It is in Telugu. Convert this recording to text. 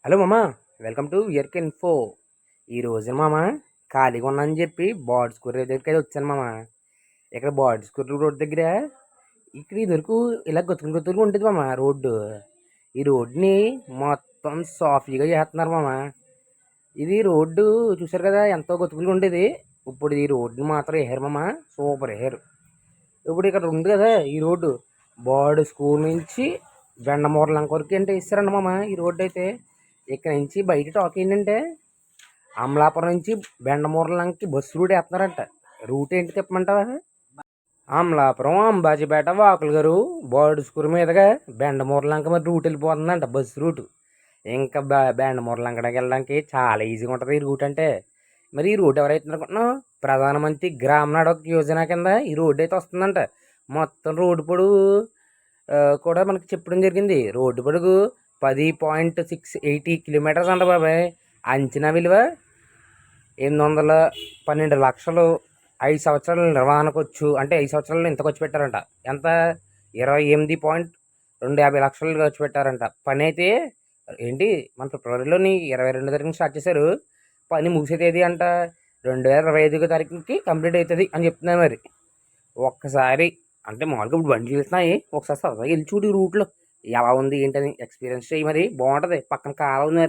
హలో మామ, వెల్కమ్ టు ఎర్క్ ఇన్ఫో. ఈ రోజున మామ ఖాళీగా ఉన్నానని చెప్పి బాడ్ స్కూర్ దగ్గరికి అయితే వచ్చాను మామ. ఇక్కడ బాడ్ స్కూర్ రోడ్ దగ్గర ఇక్కడ ఇదివరకు ఇలా గతుకులు ఉంటుంది మామ రోడ్డు. ఈ రోడ్డుని మొత్తం సాఫీగా చేస్తున్నారు మామ. ఇది రోడ్డు చూసారు కదా, ఎంతో గతుకులు ఉండేది. ఇప్పుడు ఈ రోడ్డుని మాత్రం వేసారు మామ, సూపర్ వేసారు. ఇప్పుడు ఇక్కడ ఉంది కదా ఈ రోడ్డు, బాడ్ స్కూల్ నుంచి బెండమూరలంక వరకు అంటే ఇస్తారండి మామ. ఈ రోడ్డు అయితే ఇక్కడ నుంచి బయట టాక్ ఏంటంటే అమలాపురం నుంచి బెండమూరలంకి బస్సు రూట్ వేస్తున్నారంట. రూట్ ఏంటి చెప్పమంటావా? అమలాపురం, అంబాజీపేట, వాకులు గారు, బర్డ్ స్కూల్ మీదుగా బెండమూరలంక మరి రూట్ వెళ్ళిపోతుందంట, బస్సు రూట్. ఇంకా బెండమూరలంకడికి వెళ్ళడానికి చాలా ఈజీగా ఉంటుంది ఈ రూట్ అంటే. మరి ఈ రూట్ ఎవరైతే అనుకుంటున్నావు, ప్రధానమంత్రి గ్రామ సడక్ యోజన కింద ఈ రోడ్డు అయితే వస్తుందంట. మొత్తం రోడ్డు పొడుగు కూడా మనకి చెప్పడం జరిగింది. రోడ్డు పొడుగు 10.680 కిలోమీటర్స్ అంట బాబాయ్. అంచనా విలువ 812 లక్షలు. 5 సంవత్సరాల నిర్వహణకు వచ్చు అంటే 5 సంవత్సరాలు ఇంత ఖర్చు పెట్టారంట. ఎంత? 28.250 లక్షలు ఖర్చు పెట్టారంట. పని అయితే ఏంటి, మన ఫిబ్రవరిలోని 22 తారీఖున స్టార్ట్ చేశారు. పని ముగిసే తేదీ అంట 2025 తారీఖుకి కంప్లీట్ అవుతుంది అని చెప్తున్నారు. మరి ఒక్కసారి అంటే మామూలుగా ఇప్పుడు బండి వెళ్తున్నాయి, ఒకసారి సరదాగా వెళ్ళి చూడు రూట్లో ఎలా ఉంది ఏంటని ఎక్స్పీరియన్స్ చేయి. మరి బాగుంటుంది, పక్కన కాలం ఉంది.